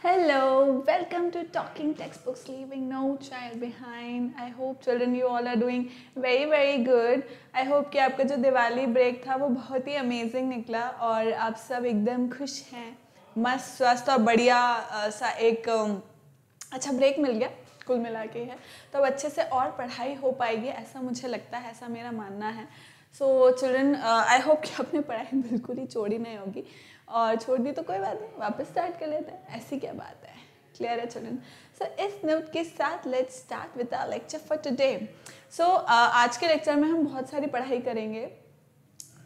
Hello, welcome to Talking Textbooks Leaving No Child Behind. I hope children you all are doing very good. I hope कि आपका जो Diwali break था वो बहुत ही amazing निकला और आप सब एकदम खुश हैं, मस्त स्वस्थ और बढ़िया सा एक अच्छा ब्रेक मिल गया कुल मिला के है तो अब अच्छे से और पढ़ाई हो पाएगी ऐसा मुझे लगता है, ऐसा मेरा मानना है. सो चिल्ड्रन आई होप कि अपनी पढ़ाई बिल्कुल ही छोड़ी नहीं होगी और छोड़ दी तो कोई बात नहीं, वापस स्टार्ट कर लेते हैं, ऐसी क्या बात है. क्लियर है चिल्ड्रन? सो इस नोट के साथ let's start with our lecture for today. So आज के लेक्चर में हम बहुत सारी पढ़ाई करेंगे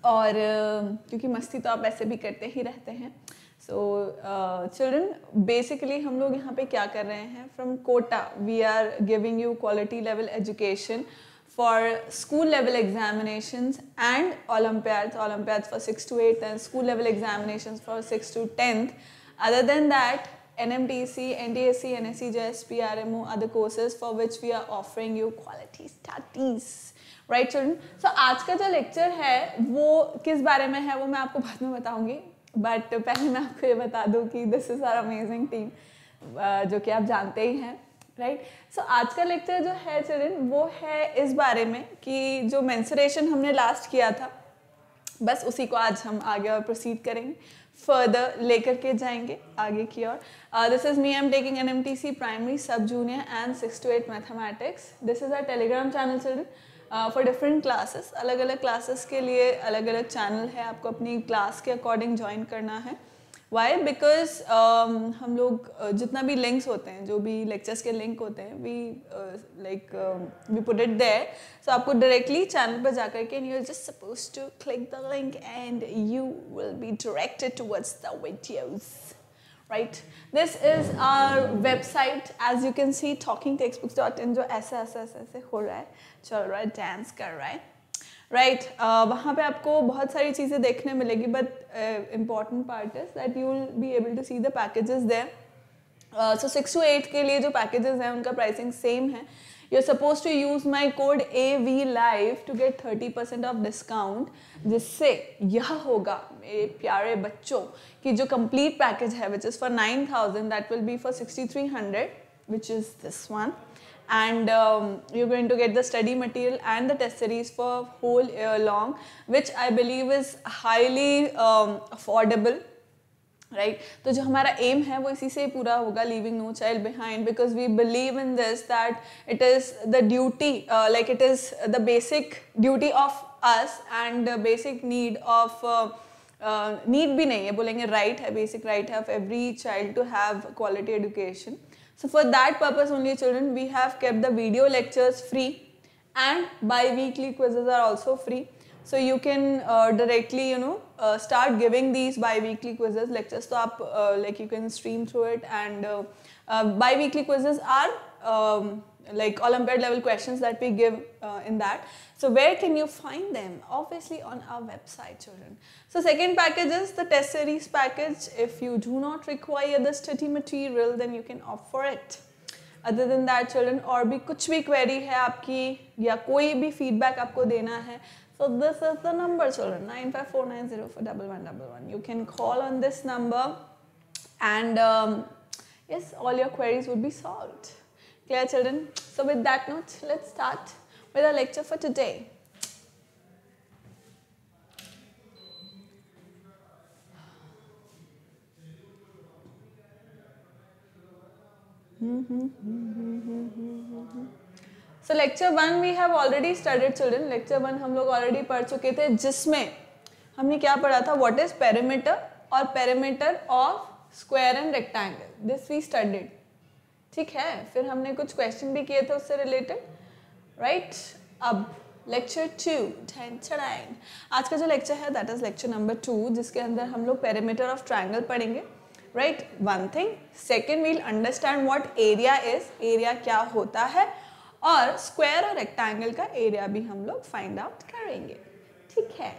और क्योंकि मस्ती तो आप ऐसे भी करते ही रहते हैं. सो चिल्ड्रन बेसिकली हम लोग यहाँ पे क्या कर रहे हैं, from Kota we are giving you quality level education for school level examinations and Olympiads for 6 to 8 and school level examinations for 6 to 10th. Other than that, NMTC, NDSC, NSC, JSP, RMO, other courses for which we are offering you quality studies. Right children? So आज का जो lecture है वो किस बारे में है वो मैं आपको बाद में बताऊंगी, but पहले मैं आपको ये बता दूँ कि this is our amazing team जो कि आप जानते ही हैं. राइट सो आज का लेक्चर जो है चिल्ड्रन वो है इस बारे में कि जो मेंसुरेशन हमने लास्ट किया था बस उसी को आज हम आगे और प्रोसीड करेंगे, फर्दर लेकर के जाएंगे आगे की ओर. This is me, I am taking NMTC primary, sub junior and 6 to 8 mathematics. This is our Telegram channel children for different classes. अलग अलग क्लासेस के लिए अलग अलग चैनल है, आपको अपनी क्लास के अकॉर्डिंग ज्वाइन करना है. वाई बिकॉज हम लोग जितना भी लिंक्स होते हैं, जो भी लेक्चर्स के लिंक होते हैं, we put it there. So आपको डायरेक्टली चैनल पर जाकर के you are just suppose to click the link and you will be directed towards the videos. Right this is our website as you can see talkingtextbooks.in जो ऐसे हो रहा है, चल रहा है, डांस कर रहा है. राइट वहाँ पे आपको बहुत सारी चीज़ें देखने मिलेगी but important part is that you will be able to see the packages there. So 6 to 8 के लिए जो पैकेजेस हैं उनका प्राइसिंग सेम है. You are suppose to use my code AVLIVE to get 30% off discount, जिससे यह होगा मेरे प्यारे बच्चों कि जो कंप्लीट पैकेज है which is for 9,000 that will be for 6,300 which is this one. And you're going to get the study material and the test series for whole year long, which I believe is highly affordable. Right? तो जो हमारा aim है वो इसी से पूरा होगा, leaving no child behind, because we believe in this that it is the duty, like it is the basic duty of us and the basic need of need भी नहीं है, बोलेंगे right है, basic right है of every child to have quality education. So for that purpose only children we have kept the video lectures free and bi-weekly quizzes are also free. So you can directly start giving these bi-weekly quizzes lectures. So आप like you can stream through it and bi-weekly quizzes are like Olympiad level questions that we give in that. So where can you find them? Obviously on our website children. So second package is the test series package. If you do not require the study material then you can opt for it. Other than that children और भी कुछ भी query है आपकी या कोई भी feedback आपको देना है, so this is the number children, 9549041111. You can call on this number and yes, all your queries will be solved. Clear children? So with that note, let's start with our lecture for today. So lecture 1 we have already studied children. Lecture 1 हम लोग already पढ़ चुके थे, जिसमें हमने क्या पढ़ा था, what is perimeter और perimeter of square and rectangle. This we studied. ठीक है, फिर हमने कुछ क्वेश्चन भी किए थे उससे रिलेटेड. राइट अब लेक्चर 2 आज का जो लेक्चर है दैट इज लेक्चर नंबर 2, जिसके अंदर हम लोग पेरीमीटर ऑफ ट्रायंगल पढ़ेंगे. Right one thing. Second we'll understand what area is, area क्या होता है, और स्क्वायर और रेक्टेंगल का एरिया भी हम लोग फाइंड आउट करेंगे. ठीक है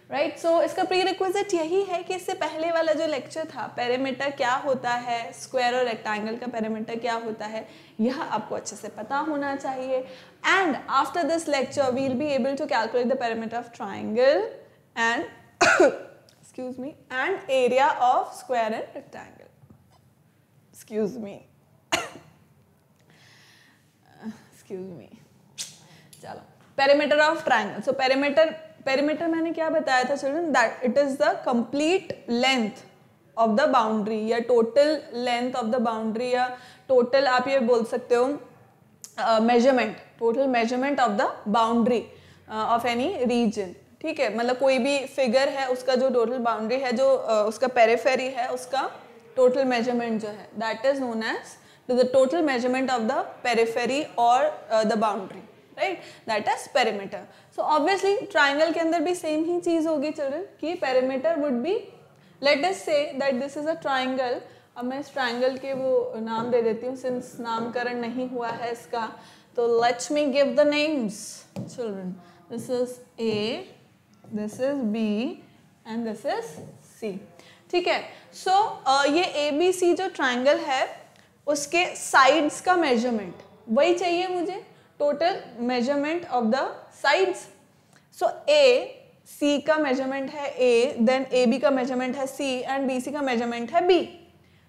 राइट. सो इसका प्री रिक्विजिट यही है कि इससे पहले वाला जो लेक्चर था, पेरीमीटर क्या होता है, स्क्वायर और रेक्टेंगल का पेरीमीटर क्या होता है, यह आपको अच्छे से पता होना चाहिए. And after this lecture we will be able to calculate the perimeter of triangle and excuse me and area of square and rectangle. Excuse me, चलो perimeter of triangle. So perimeter मैंने क्या बताया था children, that it is the complete length of the boundary या total length of the boundary या total आप ये बोल सकते हो measurement, total measurement of the boundary of any reason. ठीक है, मतलब कोई भी फिगर है उसका जो टोटल बाउंड्री है, जो उसका पेरिफेरी है, उसका टोटल मेजरमेंट जो है that is known as the total measurement of the periphery और the boundary, right, that is perimeter. So obviously triangle के अंदर भी सेम ही चीज होगी चिल्ड्रन कि perimeter would be, let us say that this is a triangle. अब मैं इस ट्राइंगल के वो नाम दे देती हूँ सिंस नामकरण नहीं हुआ है इसका, तो let's me give the names children. This is A, this is B and this is C. ठीक है, सो ये ए बी सी जो ट्राइंगल है उसके साइड्स का मेजरमेंट वही चाहिए मुझे, total measurement of the sides. So A C का मेजरमेंट है ए, देन ए बी का मेजरमेंट है सी एंड बी सी का मेजरमेंट है बी।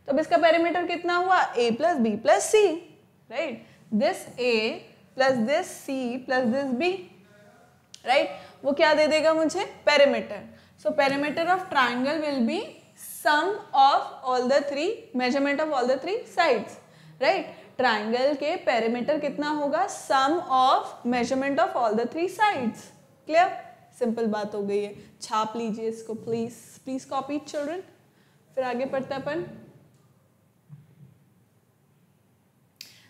तो अब इसका पेरीमीटर कितना हुआ, A plus B plus C, right, this A plus this C plus this B, right, वो क्या दे देगा मुझे, perimeter. So perimeter of triangle will be sum of all the three, measurement of all the three sides, right. Triangle के perimeter कितना होगा, sum of measurement of all the three sides. Clear, simple बात हो गई है। छाप लीजिए इसको प्लीज, प्लीज कॉपी चिल्ड्रन, फिर आगे पढ़ते अपन।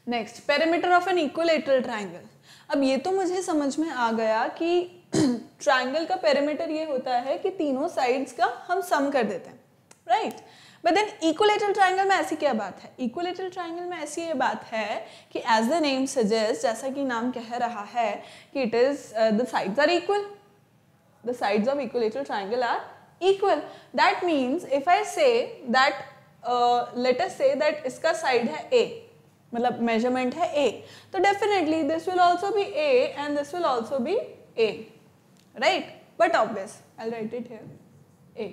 Next, perimeter of an equilateral triangle. अब ये तो मुझे समझ में आ गया कि ट्राइंगल का पेरीमीटर ये होता है कि तीनों साइड्स का हम सम कर देते हैं, right. But then equilateral triangle में ऐसी क्या बात है, इक्विलैटरल ट्राइंगल में ऐसी ये बात है कि एज द नेम सजेस्ट, जैसा कि नाम कह रहा है कि it is the sides are equal, the sides of equilateral triangle are equal. That means if I say that let us say that इसका side है A, मतलब measurement है A, तो definitely this will also be A and this will also be A, right? But obvious, I'll write it here, A,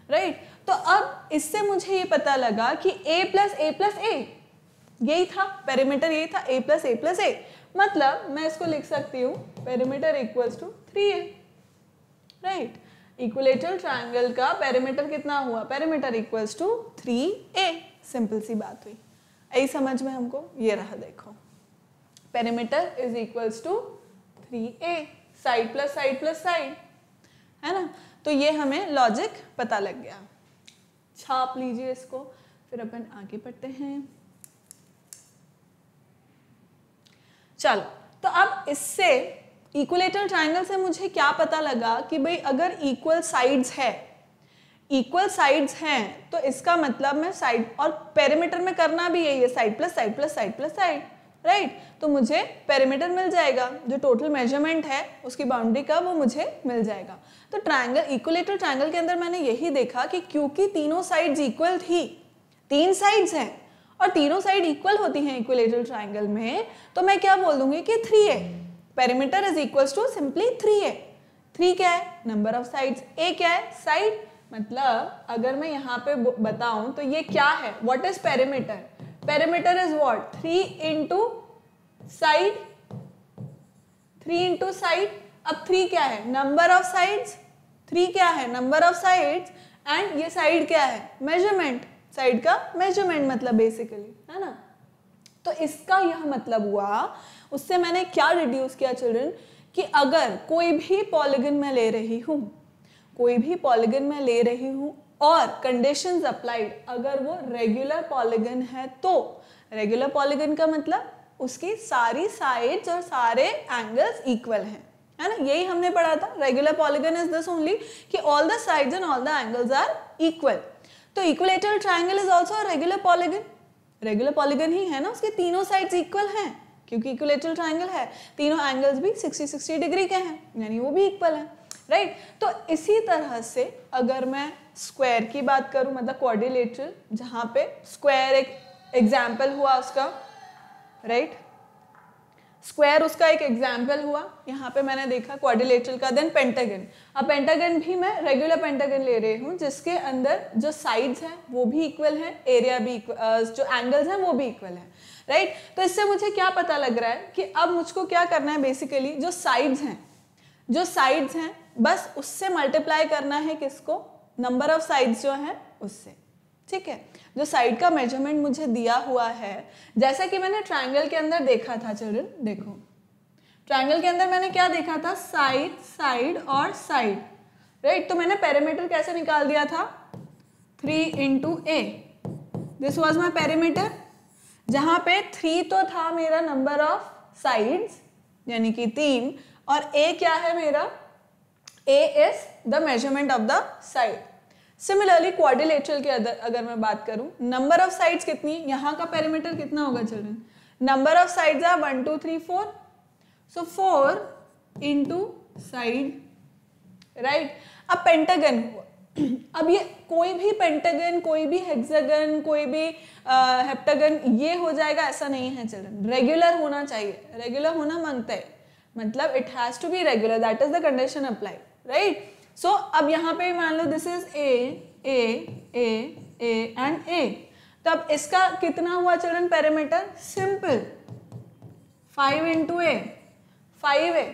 right? तो अब इससे मुझे ये पता लगा कि A plus A plus A, यही था पेरीमीटर, यही था A plus A plus A, मतलब मैं इसको लिख सकती हूँ perimeter equals to 3A, right. Equilateral triangle का पेरीमीटर कितना हुआ, perimeter equals to 3A, simple सी बात हुई। यही समझ में हमको, ये रहा देखो, perimeter is equals to 3A, side plus side plus side, है ना। तो ये हमें लॉजिक पता लग गया। छाप लीजिए इसको, फिर अपन आगे पढ़ते हैं। चलो, तो अब इससे इक्विलैटरल ट्राइंगल से मुझे क्या पता लगा कि भाई अगर इक्वल साइड्स हैं तो इसका मतलब मैं साइड, और पेरीमीटर में करना भी यही है, side plus side plus side plus side, right. तो मुझे पेरीमीटर मिल जाएगा, जो टोटल मेजरमेंट है उसकी बाउंड्री का वो मुझे मिल जाएगा। तो ट्राइंगल, इक्विलैटरल ट्राइंगल के अंदर मैंने यही देखा कि क्योंकि तीनों साइड्स इक्वल थी, 3 साइड्स हैं और तीनों साइड इक्वल होती हैं इक्विलैटरल ट्राइंगल में, तो मैं क्या बोल दूंगी कि 3A, perimeter is equals to simply 3A। 3 क्या है, नंबर ऑफ साइड्स, A क्या है, साइड, मतलब अगर मैं यहाँ पे बताऊं तो ये क्या है, what is perimeter, perimeter is what, 3 into side, 3 into side. अब 3 क्या है, नंबर ऑफ साइड्स, 3 क्या है, नंबर ऑफ साइड्स, एंड ये साइड क्या है, मेजरमेंट, साइड का मेजरमेंट मतलब बेसिकली, है ना। तो इसका यह मतलब हुआ, उससे मैंने क्या रिड्यूस किया चिल्ड्रन, कि अगर कोई भी पॉलीगन मैं ले रही हूँ, कोई भी पॉलीगन मैं ले रही हूँ और कंडीशंस अप्लाइड, अगर वो रेगुलर पॉलीगन है, तो रेगुलर पॉलीगन का मतलब उसकी सारी साइड्स और सारे एंगल्स इक्वल हैं, है ना। यही हमने पढ़ा था, regular polygon is this only कि all the sides and all the angles are equal. तो equilateral triangle is also a regular polygon, regular polygon ही है ना, उसके तीनों साइड्स इक्वल हैं, क्योंकि इक्विलैटरल ट्राइंगल है, तीनों एंगल्स भी 60-60 डिग्री के हैं, यानी वो भी इक्वल है, राइट। तो इसी तरह से अगर मैं स्क्वायर की बात करूं, मतलब क्वाड्रिलेटरल, जहां पे स्क्वायर एक एग्जाम्पल हुआ उसका, राइट, स्क्वायर उसका एक एग्जाम्पल हुआ, यहाँ पे मैंने देखा क्वाड्रिलेटरल का। देन पेंटागन, अब पेंटागन भी मैं रेगुलर पेंटागन ले रही हूँ जिसके अंदर जो साइड्स हैं वो भी इक्वल है, एरिया भी जो एंगल्स हैं वो भी इक्वल है, राइट। तो इससे मुझे क्या पता लग रहा है कि अब मुझको क्या करना है, बेसिकली जो साइड्स हैं बस उससे मल्टीप्लाई करना है, किसको, नंबर ऑफ साइड्स जो है उससे, ठीक है। जो साइड का मेजरमेंट मुझे दिया हुआ है, जैसा कि मैंने ट्रायंगल के अंदर देखा था चिल्ड्रन, देखो ट्रायंगल के अंदर मैंने क्या देखा था, साइड साइड और साइड, राइट। तो मैंने पेरीमीटर कैसे निकाल दिया था, 3 into a, this was my perimeter, जहां पे 3 तो था मेरा नंबर ऑफ साइड्स यानी कि 3, और a क्या है मेरा, a is the measurement of the side. Similarly quadrilateral के अगर मैं बात करूं, नंबर ऑफ साइड्स कितनी, यहाँ का पेरीमीटर कितना होगा children, number of sides are 1 2 3 4, so 4 into side, right. अब पेंटागन हुआ, अब ये कोई भी पेंटागन, कोई भी हेक्सागन, कोई भी हेप्टागन ये हो जाएगा ऐसा नहीं है चिल्ड्रन, रेगुलर होना चाहिए, रेगुलर होना मांगता है, मतलब it has to be regular, that is the condition apply, right. So अब यहाँ पे मान लो this is A and A, तो अब इसका कितना हुआ children perimeter, simple 5 into a, 5a।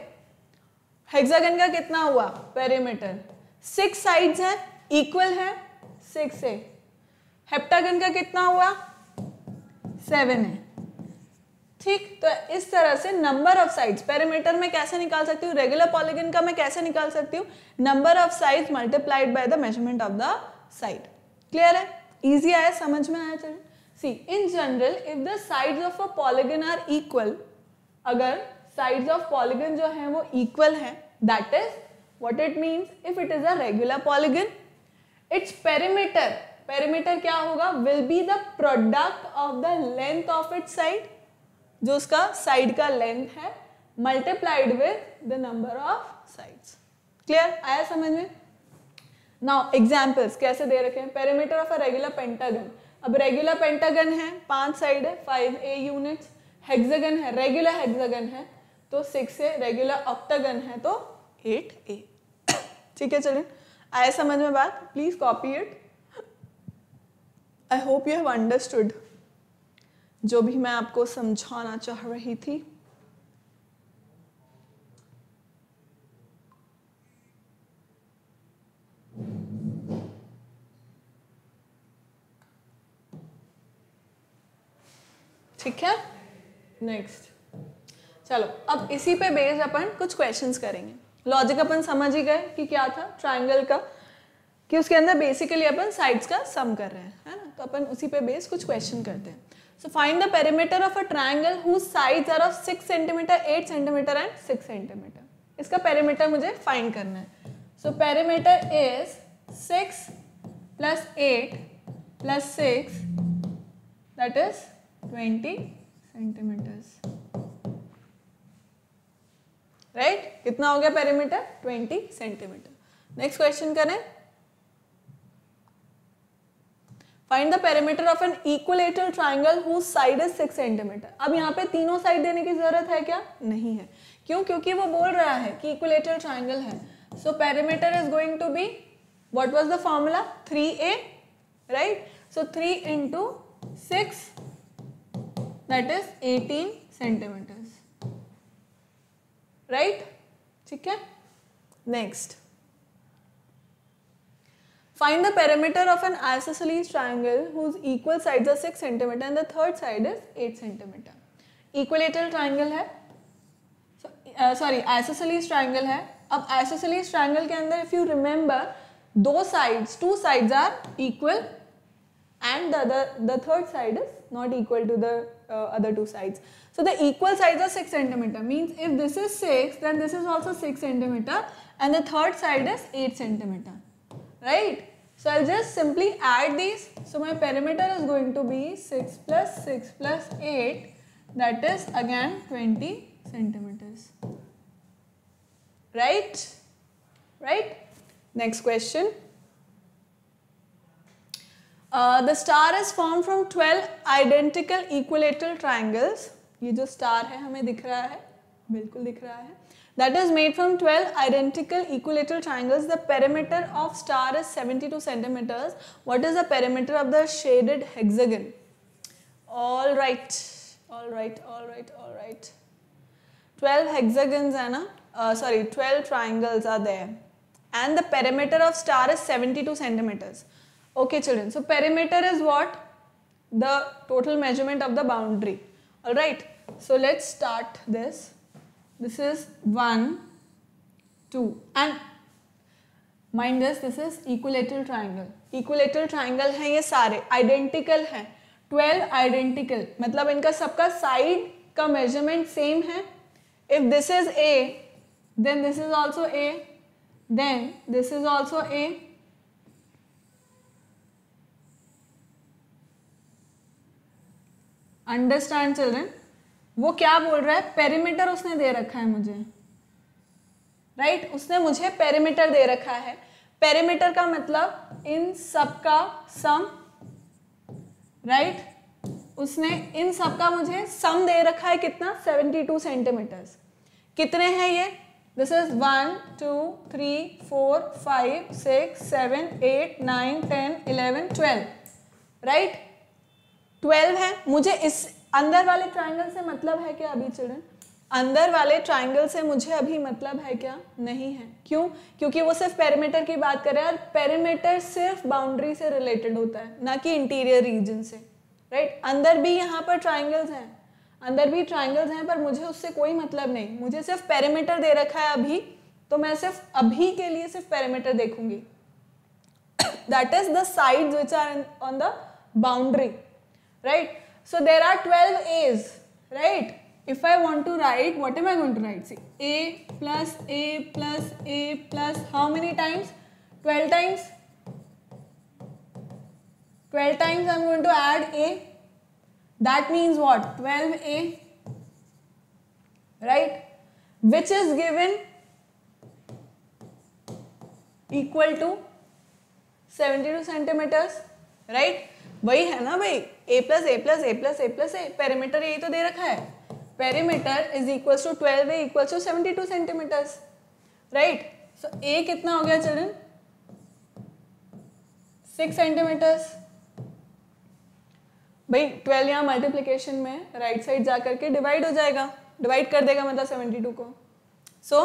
Hexagon का कितना हुआ पेरीमीटर, 6 साइड्स है, इक्वल है 6a। हेप्टागन का कितना हुआ 7 है, ठीक। तो इस तरह से नंबर ऑफ साइड्स पेरीमीटर में कैसे निकाल सकती हूँ, रेगुलर पॉलीगन का मैं कैसे निकाल सकती हूँ, number of sides multiplied by the measurement of the side. Clear है, इजी आया, समझ में आया चलिए। See in general if the sides of a polygon are equal, अगर साइड्स ऑफ पॉलीगन जो है वो इक्वल है, that is what it means, if it is a regular polygon, its perimeter क्या होगा, will be the product of the length of its side, जो उसका side का लेंथ है, multiplied with the number of sides. Clear, आया समझ में। Now examples कैसे दे रखे हैं, perimeter of a regular pentagon, अब रेगुलर पेंटागन है 5 साइड है 5a यूनिट्स, हेक्सागन है रेगुलर हेक्सागन है तो 6a, रेगुलर ऑक्टागन है तो 8a। ठीक है चलिए, आया समझ में बात, please copy it. I hope you have understood जो भी मैं आपको समझाना चाह रही थी। ठीक है, नेक्स्ट चलो अब इसी पे बेस्ड अपन कुछ क्वेश्चंस करेंगे। लॉजिक अपन समझ ही गए कि क्या था ट्रायंगल का, कि उसके अंदर बेसिकली अपन साइड्स का सम कर रहे हैं, है ना। तो अपन उसी पे बेस्ड कुछ क्वेश्चन करते हैं। So find the perimeter of a triangle whose sides are of 6 cm, 8 cm and 6 cm. इसका perimeter मुझे find करना है। So perimeter is 6 plus 8 plus 6, that is 20 centimeters. Right? कितना हो गया perimeter? 20 centimeter. Next question करें। Find the perimeter of an equilateral triangle whose side is 6 cm. अब यहाँ पे तीनों साइड देने की जरूरत है क्या? नहीं है। क्यों? क्योंकि वो बोल रहा है कि equilateral triangle है। So perimeter is going to be, what was the formula? 3a, right? So 3 into 6, that is 18 centimeters, right? ठीक है? Next. Find the perimeter of an isosceles triangle whose equal sides are 6 cm and the third side is 8 cm. Equilateral triangle है, sorry isosceles triangle है। अब isosceles triangle के अंदर if you remember, two sides are equal and the third side is not equal to the other two sides. So the equal sides are 6 cm, means if this is 6 then this is also 6 cm and the third side is 8 cm. Right? So I'll just simply add these. So my perimeter is going to be 6 plus 6 plus 8, that is again 20 centimeters. Right? Right? Next question. The star is formed from 12 identical equilateral triangles ये जो star है हमें दिख रहा है, बिल्कुल दिख रहा है. That is made from 12 identical equilateral triangles. The perimeter of star is 72 centimeters. What is the perimeter of the shaded hexagon? All right, all right, all right, all right. 12 hexagons है ना, 12 triangles are there. And the perimeter of star is 72 centimeters. Okay children, so perimeter is what? The total measurement of the boundary. All right, so let's start this. This is 1, 2 and mind this is equilateral triangle. Equilateral triangle है ये सारे, identical हैं, 12 identical, मतलब इनका सबका side का measurement same है. If this is A, then this is also A, then this is also A. Understand children? वो क्या बोल रहा है? पेरीमीटर उसने दे रखा है मुझे, राइट? उसने मुझे पेरीमीटर दे रखा है. पेरीमीटर का मतलब इन सब का सम, राइट? उसने इन सब का मुझे सम दे रखा है. कितना? 72 सेंटीमीटर्स. कितने हैं ये? This is 1 2 3 4 5 6 7 8 9 10 11 12, right? 12 है. मुझे इस अंदर वाले ट्राइंगल से मतलब है क्या अभी चिल्ड्रन? अंदर वाले ट्राइंगल से मुझे अभी मतलब है क्या? नहीं है. क्यों? क्योंकि वो सिर्फ पेरीमीटर की बात कर रहा है और पेरीमीटर सिर्फ बाउंड्री से रिलेटेड होता है, ना कि इंटीरियर रीजन से, राइट? अंदर भी यहाँ पर ट्राइंगल्स हैं, अंदर भी ट्राइंगल्स हैं, पर मुझे उससे कोई मतलब नहीं. मुझे सिर्फ पेरीमीटर दे रखा है अभी, तो मैं सिर्फ अभी के लिए सिर्फ पेरीमीटर देखूंगी. That is the sides which are on the boundary, right? So there are 12 A's, right? If I want to write, what am I going to write? See, A plus A plus A plus how many times? 12 times. 12 times I'm going to add A. That means what? 12A, right? Which is given equal to 72 centimeters, right? वही है ना भाई, a plus a plus a plus a plus a. Perimeter यही तो दे रखा है. Perimeter is equals to 12a equals to 72 centimetres, right? So a कितना हो गया चिल्ड्रन? 6 सेंटीमीटर्स. भाई 12 यहाँ मल्टीप्लीकेशन में राइट साइड जा करके डिवाइड हो जाएगा, डिवाइड कर देगा मतलब 72 को. सो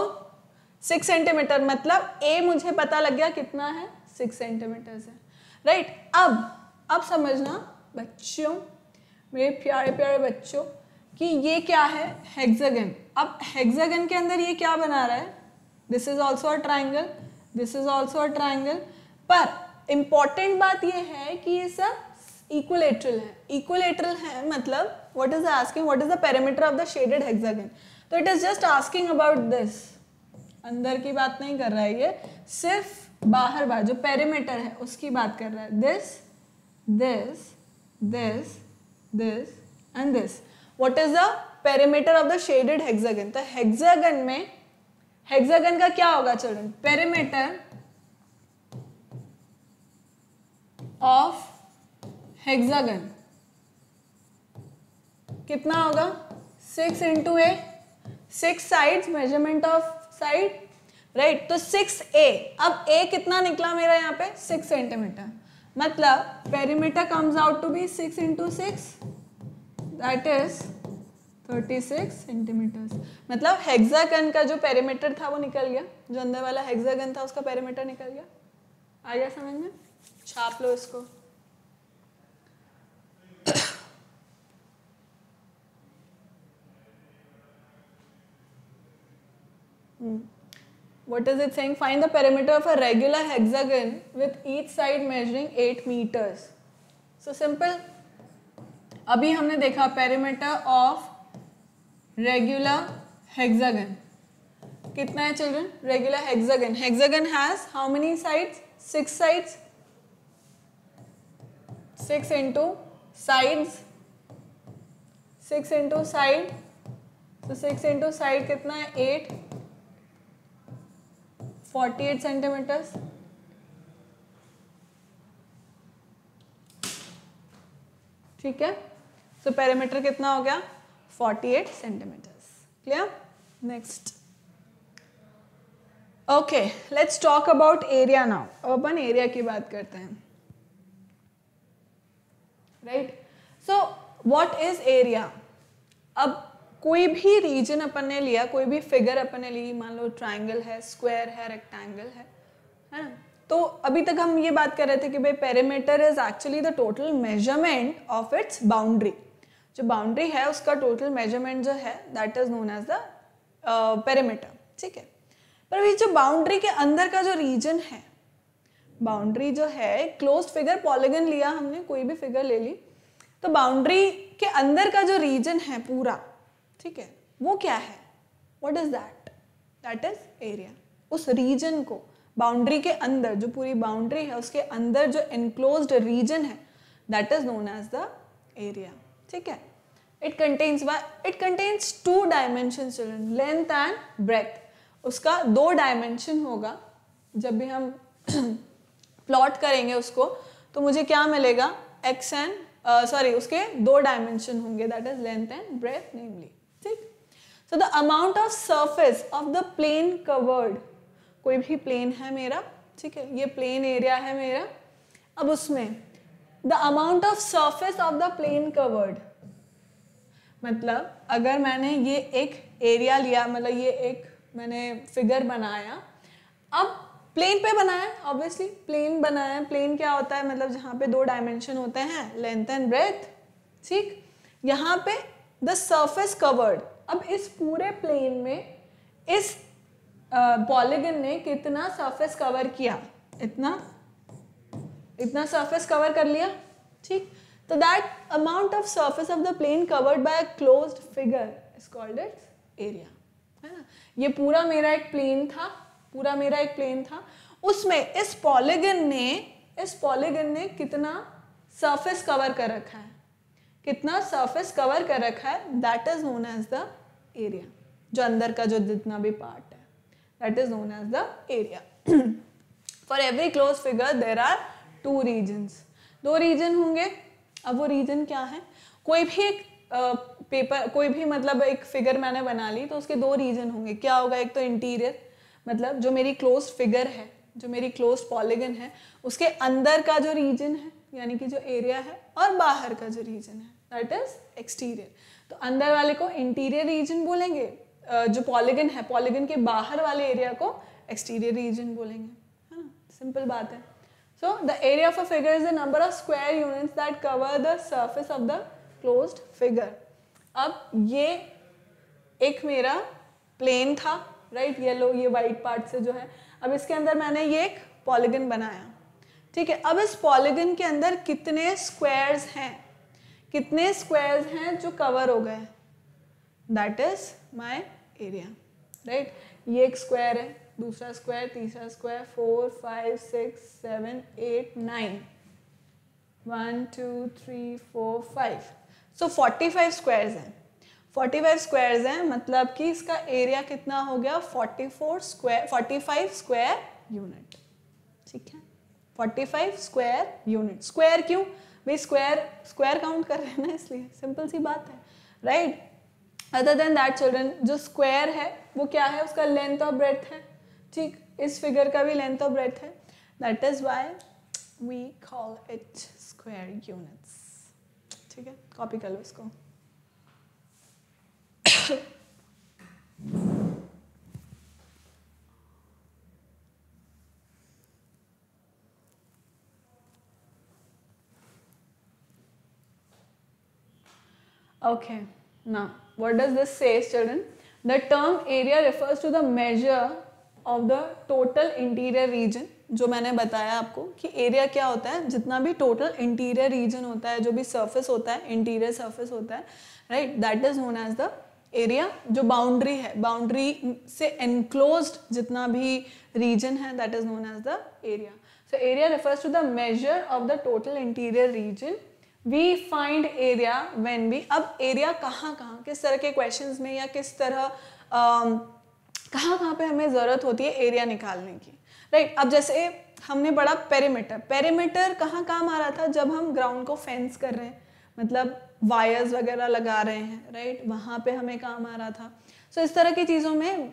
6 सेंटीमीटर मतलब a मुझे पता लग गया कितना है? 6 सेंटीमीटर्स है, राइट? अब समझना बच्चों, मेरे प्यारे प्यारे बच्चों, कि ये क्या है? हेक्सागन. अब हेक्सागन के अंदर ये क्या बना रहा है? This is also a triangle, this is also a triangle. पर इंपॉर्टेंट बात ये है कि ये सब इक्विलेटरल है. इक्विलेटरल है मतलब what is asking, what is the perimeter of the shaded hexagon? तो it is just asking about this. अंदर की बात नहीं कर रहा है ये, सिर्फ बाहर जो पेरीमीटर है उसकी बात कर रहा है. this, this and this. What is the perimeter of the shaded hexagon? तो हेक्सागन में, हेक्सागन का क्या होगा चिल्ड्रन? पेरीमीटर ऑफ हेक्सागन कितना होगा? 6 into a, 6 sides, measurement of side, right? तो 6a. अब a कितना निकला मेरा यहाँ पे? 6 सेंटीमीटर. मतलब perimeter comes out to be 6 into 6, that is 36 centimetres. मतलब हेक्सागन का जो पेरीमीटर था वो निकल गया, जो अंदर वाला हेक्सागन था उसका पेरीमीटर निकल गया. आ गया समझ में? छाप लो इसको. What is it saying? Find the perimeter of a regular hexagon with each side measuring 8 meters. So simple. अभी हमने देखा perimeter of regular hexagon. कितना है children? Regular hexagon. Hexagon has how many sides? 6 sides. 6 into sides. 6 into side. So 6 into side कितना है? 8. 48 centimetres. ठीक है. So perimeter कितना हो गया? 48 centimetres. Clear? Next, okay, let's talk about area now. अब अपन एरिया की बात करते हैं, right? So what is area? अब कोई भी रीजन अपन ने लिया, कोई भी फिगर अपन ने ली, मान लो ट्राइंगल है, स्क्वायर है, रेक्टेंगल है ना? तो अभी तक हम ये बात कर रहे थे कि भाई perimeter is actually the total measurement of its boundary. जो बाउंड्री है उसका टोटल मेजरमेंट जो है that is known as the perimeter, ठीक है? पर ये जो बाउंड्री के अंदर का जो रीजन है, बाउंड्री जो है, क्लोज्ड फिगर पॉलीगन लिया हमने, कोई भी फिगर ले ली, तो बाउंड्री के अंदर का जो रीजन है पूरा, ठीक है, वो क्या है? What is that? That is area. उस रीजन को, बाउंड्री के अंदर, जो पूरी बाउंड्री है उसके अंदर जो एनक्लोज्ड रीजन है, that is known as the area, ठीक है? It contains 2 dimensions children, length and breadth. उसका 2 डायमेंशन होगा। जब भी हम प्लॉट करेंगे उसको, तो मुझे क्या मिलेगा? एक्स एंड उसके 2 डायमेंशन होंगे, that is length and breadth namely, ठीक? So the amount of surface of the plane covered, कोई भी प्लेन है मेरा, ठीक है, ये प्लेन एरिया है मेरा। अब उसमें the amount of surface of the plane covered, मतलब अगर मैंने ये एक एरिया लिया, मतलब ये एक मैंने फिगर बनाया, अब प्लेन पे बनाया, ऑब्वियसली प्लेन बनाया। प्लेन क्या होता है? मतलब जहाँ पे 2 डायमेंशन होते हैं, लेंथ एंड ब्रेथ, ठीक? यहाँ पे द सरफेस कवर्ड। अब इस पूरे प्लेन में इस पॉलीगन ने कितना सरफेस कवर किया? इतना सरफेस कवर कर लिया, ठीक? तो that amount of surface of the plane covered by a closed figure is called its area, है ना? ये पूरा मेरा एक प्लेन था, उसमें इस पॉलीगन ने कितना सरफेस कवर कर रखा है? That is known as the area. जो अंदर का जो जितना भी पार्ट है, that is known as the area. For every close figure there are 2 regions, 2 region होंगे। अब वो रीजन क्या है? कोई भी एक पेपर, कोई भी मतलब एक फिगर मैंने बना ली, तो उसके 2 रीजन होंगे। क्या होगा? एक तो इंटीरियर, मतलब जो मेरी क्लोज फिगर है, जो मेरी क्लोज पॉलीगन है, उसके अंदर का जो रीजन है, यानी कि जो एरिया है, और बाहर का जो रीजन है, दैट इज एक्सटीरियर। तो अंदर वाले को इंटीरियर रीजन बोलेंगे, जो पॉलीगन है, पॉलीगन के बाहर वाले एरिया को एक्सटीरियर रीजन बोलेंगे, है ना? सिंपल बात है। So the area of a figure is the number of square units that cover the surface of the closed figure. अब ये एक मेरा प्लेन था, राइट? येलो, ये वाइट पार्ट से जो है, अब इसके अंदर मैंने ये एक पॉलीगन बनाया, ठीक है? अब इस पॉलीगन के अंदर कितने स्क्वायर्स हैं जो कवर हो गए? That is my area, right? ये एक स्क्वायर है, दूसरा स्क्वायर, तीसरा स्क्वायर, 4 5 6 7 8 9, 1 2 3 4 5, सो 45 स्क्वायर्स हैं। 45 स्क्वायर्स हैं, मतलब कि इसका एरिया कितना हो गया? 45 स्क्वायर यूनिट, ठीक है? 45 स्क्वायर यूनिट। स्क्वायर क्यों भाई? स्क्वायर काउंट कर रहे हैं ना, इसलिए सिंपल सी बात है, right? Other than that children, जो स्क्वायर है वो क्या है? उसका लेंथ और ब्रेथ है, ठीक? इस फिगर का भी लेंथ और ब्रेथ है, that is why we call it square units, ठीक है? कॉपी कर लो इसको। Okay, now what does this say, children? The term area refers to the measure of the total interior region. जो मैंने बताया आपको कि एरिया क्या होता है? जितना भी टोटल इंटीरियर रीजन होता है, जो भी सरफेस होता है, इंटीरियर सरफेस होता है, right? That is known as the area. जो बाउंड्री है, बाउंड्री से एनक्लोज्ड जितना भी रीजन है, that is known as the area. So area refers to the measure of the total interior region. We find area when we, अब area कहाँ किस तरह के क्वेश्चंस में या किस तरह कहाँ पे हमें ज़रूरत होती है एरिया निकालने की, राइट? अब जैसे हमने पढ़ा पेरीमीटर। पेरीमीटर कहाँ काम आ रहा था? जब हम ग्राउंड को फेंस कर रहे हैं, मतलब वायर्स वगैरह लगा रहे हैं, राइट, वहाँ पे हमें काम आ रहा था. सो इस तरह की चीज़ों में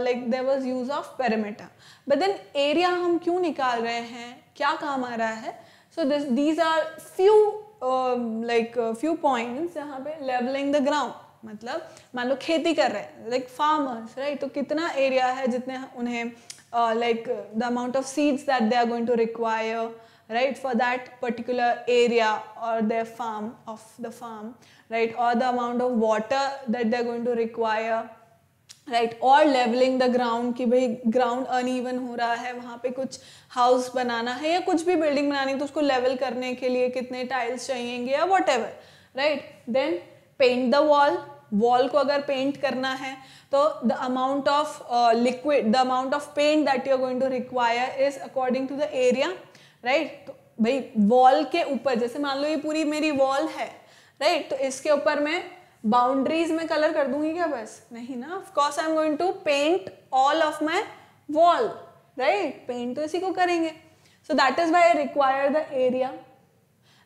like there was use of perimeter. But then area हम क्यों निकाल रहे हैं, क्या काम आ रहा है? So these are few points जहाँ पे लेवलिंग द ग्राउंड, मतलब मान लो खेती कर रहे हैं लाइक फार्मर्स, राइट, तो कितना एरिया है जितने उन्हें like the amount of seeds that they are going to require, right, for that particular area or their farm of the farm, right, or the amount of water that they are going to require, right, or leveling the ground कि भाई ground uneven हो रहा है, वहाँ पे कुछ house बनाना है या कुछ भी building बनानी है तो उसको level करने के लिए कितने tiles चाहिएंगे या whatever, right. Then paint the wall को अगर पेंट करना है तो the amount of liquid, the amount of paint that you are going to require is according to the area, right. तो भाई वॉल के ऊपर, जैसे मान लो ये पूरी मेरी वॉल है, राइट, तो इसके ऊपर मैं बाउंड्रीज में कलर कर दूंगी क्या? बस नहीं ना, of course I am going to paint all of my wall, right, paint तो इसी को करेंगे. So that is why I require the area.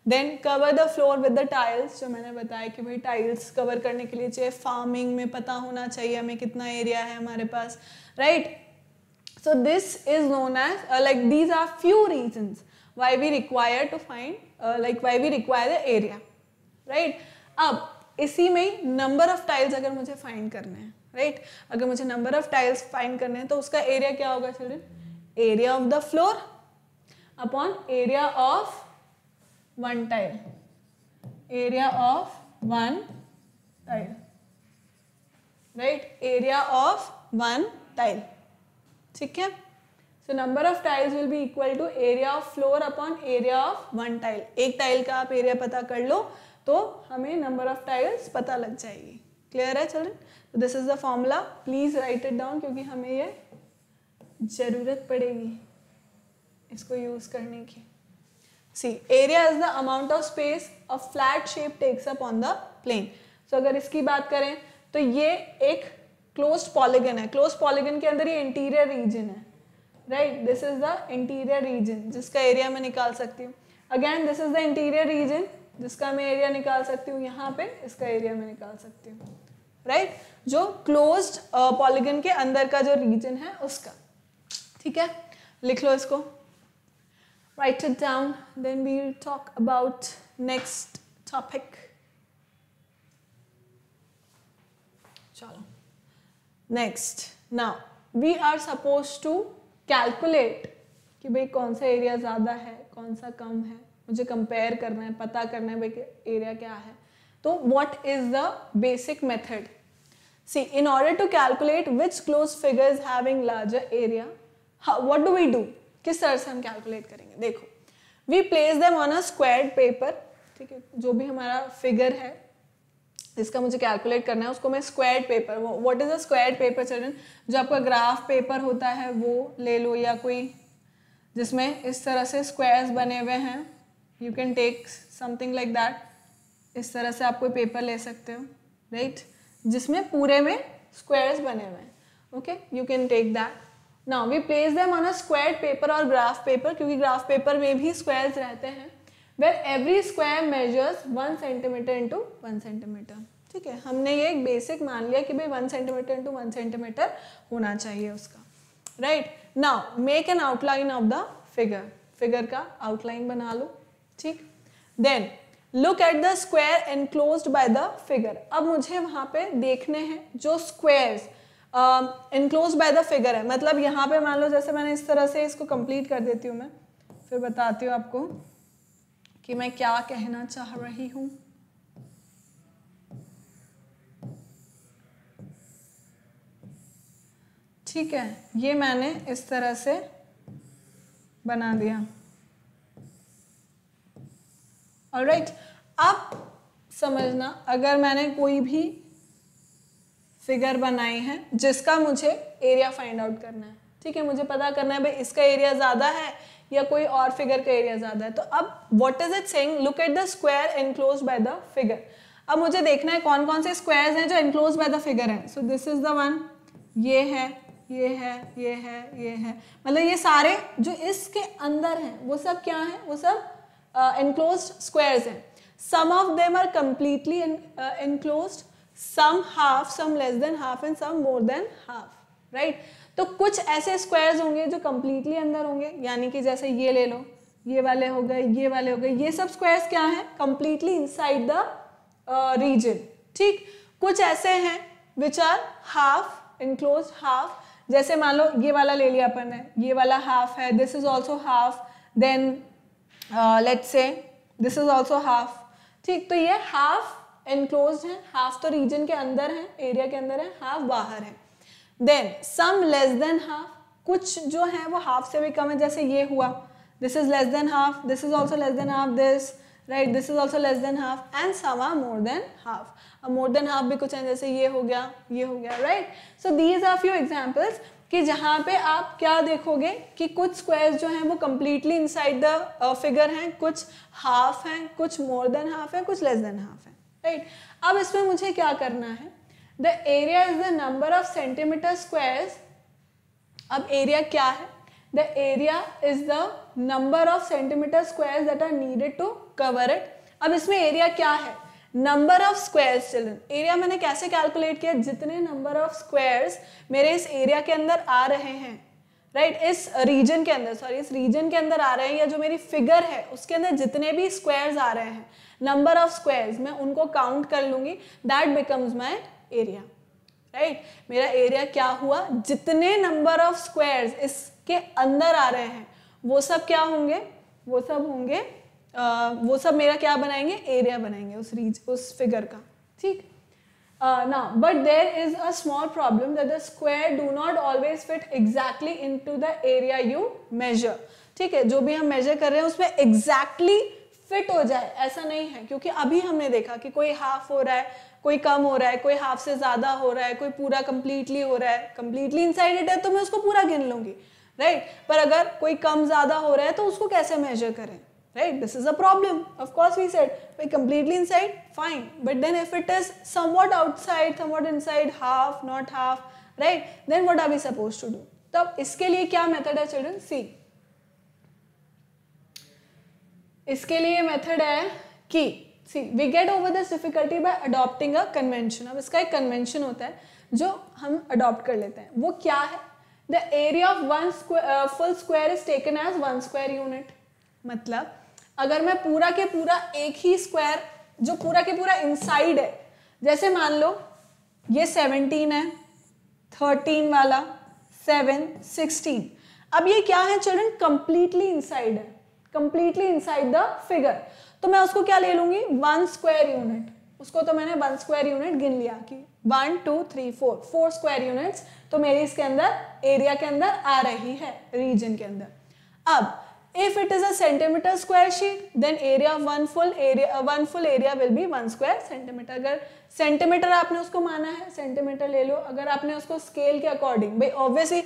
Then cover the floor with the tiles, जो मैंने बताया कि भाई टाइल्स कवर करने के लिए चाहिए, फार्मिंग में पता होना चाहिए हमें कितना एरिया है हमारे पास, right. So this is known as like these are few reasons why we require to find like why we require the area, right. अब इसी में नंबर ऑफ टाइल्स अगर मुझे फाइंड करने हैं, राइट, अगर मुझे नंबर ऑफ टाइल्स फाइंड करने हैं तो उसका एरिया क्या होगा children? Area of the floor upon area of one tile, area of one tile, right, area of one tile, ठीक है. So number of tiles will be equal to area of floor upon area of one tile. एक tile का आप area पता कर लो तो हमें number of tiles पता लग जाएगी. क्लियर है children? This is the formula, please right it down क्योंकि हमें ये जरूरत पड़ेगी इसको यूज करने की. See, area is the amount of space a flat shape takes up on the plane. So अगर इसकी बात करें तो ये एक closed polygon है. Closed polygon के अंदर ये interior region है, right? This is the interior region जिसका area मैं निकाल सकती हूँ. Again, this is the interior region जिसका मैं area निकाल सकती हूँ. यहाँ पे इसका area मैं निकाल सकती हूँ, right? जो closed polygon के अंदर का जो region है उसका, ठीक है. लिख लो इसको. Write it down, then we'll talk about next topic. Chalo. Next, now we are supposed to calculate कि भाई कौन सा एरिया ज़्यादा है कौन सा कम है, मुझे कंपेयर करना है, पता करना है भाई एरिया क्या है. तो what is the basic method? See, in order to calculate which closed figure is having larger area, what do we do? किस तरह से हम कैलकुलेट करेंगे? देखो, we place them on a squared paper, ठीक है, जो भी हमारा फिगर है जिसका मुझे कैलकुलेट करना है उसको मैं squared paper, what is a squared paper children? जो आपका ग्राफ पेपर होता है वो ले लो, या कोई जिसमें इस तरह से स्क्वायर्स बने हुए हैं, you can take something like that. इस तरह से आप कोई पेपर ले सकते हो, राइट, जिसमें पूरे में स्क्वायर्स बने हुए हैं. Okay, you can take that. Now we place them on a squared paper or graph paper, क्योंकि graph paper में भी squares रहते हैं, where every square measures 1 centimeter into 1 centimeter. ठीक है, हमने ये एक बेसिक मान लिया कि भाई 1 centimeter into 1 centimeter होना चाहिए उसका, right? Now make an outline of the figure. Figure का आउटलाइन बना लो, ठीक. Then look at the square enclosed by the figure. अब मुझे वहाँ पे देखने हैं जो squares enclose by the figure है. मतलब यहाँ पे मान लो जैसे मैंने इस तरह से इसको कंप्लीट कर देती हूँ, मैं फिर बताती हूँ आपको कि मैं क्या कहना चाह रही हूँ. ठीक है, ये मैंने इस तरह से बना दिया. ऑलराइट, अब समझना, अगर मैंने कोई भी फिगर बनाई है जिसका मुझे एरिया फाइंड आउट करना है, ठीक है, मुझे पता करना है भाई इसका एरिया ज़्यादा है या कोई और फिगर का एरिया ज़्यादा है. तो अब what is it saying? Look at the square enclose by the figure. अब मुझे देखना है कौन कौन से स्क्वायर्स हैं जो एनक्लोज बाय द फिगर हैं. So this is the one, ये है, ये है, ये है, ये है, मतलब ये सारे जो इसके अंदर हैं वो सब क्या हैं? वो सब एनक्लोज्ड स्क्वायर्स हैं. Some of them are completely enclosed, some half, some less than half and some more than half, right? तो कुछ ऐसे स्क्वायर्स होंगे जो completely अंदर होंगे, यानी कि जैसे ये ले लो, ये वाले हो गए, ये वाले हो गए, ये सब स्क्वायर्स क्या हैं? completely inside the region, ठीक? कुछ ऐसे हैं which are half enclosed, half, जैसे मान लो ये वाला ले लिया अपन ने, ये वाला हाफ है, this is also half, then let's say this is also half, ठीक? तो ये हाफ एनक्लोज्ड है, हाफ तो रीजन के अंदर है, एरिया के अंदर है, हाफ बाहर है. Then sum less than half, कुछ जो है वो हाफ से भी कम है, जैसे ये हुआ, this is less than half, this is also less than half, this, right, this is also less than half, and some are more than half. अब मोर देन हाफ भी कुछ है, जैसे ये हो गया, ये हो गया, right? So these are few examples कि जहाँ पे आप क्या देखोगे कि कुछ स्क्वायर्स जो हैं वो कम्प्लीटली इनसाइड द फिगर हैं, कुछ हाफ हैं, कुछ मोर देन हाफ है, कुछ लेस देन हाफ है, राइट? अब इसमें मुझे क्या करना है? The area is the number of centimetre squares. अब एरिया क्या है? The area is the number of centimetre squares that are needed to cover it. अब इसमें एरिया क्या है? Number of squares. Children, area मैंने कैसे कैलकुलेट किया? जितने नंबर ऑफ स्क्वायर्स मेरे इस एरिया के अंदर आ रहे हैं, राइट, इस रीजन के अंदर, सॉरी, इस रीजन के अंदर आ रहे हैं, या जो मेरी फिगर है उसके अंदर जितने भी स्क्वायर्स आ रहे हैं, नंबर ऑफ स्क्वायर्स, मैं उनको काउंट कर लूंगी, that becomes my area, right? मेरा एरिया क्या हुआ? जितने नंबर ऑफ स्क्वायर्स इसके अंदर आ रहे हैं वो सब क्या होंगे? वो सब होंगे वो सब मेरा क्या बनाएंगे? एरिया बनाएंगे उस फिगर का, ठीक? Now but there is a small problem that the square do not always fit exactly into the area you measure. ठीक है, जो भी हम मेजर कर रहे हैं उसमें एग्जैक्टली फिट हो जाए ऐसा नहीं है, क्योंकि अभी हमने देखा कि कोई हाफ हो रहा है, कोई कम हो रहा है, कोई हाफ से ज्यादा हो रहा है, कोई पूरा कंप्लीटली हो रहा है. कंप्लीटली इनसाइड इट है तो मैं उसको पूरा गिन लूंगी, राइट? पर अगर कोई कम ज्यादा हो रहा है तो उसको कैसे मेजर करें, right? This is a problem. Of course we said, by completely inside, fine. But then if it is somewhat outside, somewhat inside, half, not half, right? Then what are we supposed to do? तब इसके लिए क्या method है children? सी, इसके लिए method है कि see we get over this difficulty by adopting a convention. अब इसका एक कन्वेंशन होता है जो हम अडॉप्ट कर लेते हैं. वो क्या है? The area of one full square is taken as one square unit. मतलब अगर मैं पूरा के पूरा एक ही स्क्वायर जो पूरा के पूरा इनसाइड है, जैसे मान लो ये 17 है, 13 वाला, 7, 16. अब ये क्या है चिल्ड्रन? कंप्लीटली इनसाइड है, कंप्लीटली इनसाइड द फिगर. तो मैं उसको क्या ले लूंगी? One square unit. उसको तो मैंने वन स्क्वायर यूनिट गिन लिया कि 1 2 3 4 स्क्वायर यूनिट्स तो मेरी इसके अंदर एरिया के अंदर आ रही है, रीजन के अंदर. अब if it is a centimeter square sheet then area of one full area will be 1 square centimeter. अगर सेंटीमीटर आपने उसको माना है, सेंटीमीटर ले लो. अगर आपने उसको स्केल के अकॉर्डिंग, भाई ऑब्वियसली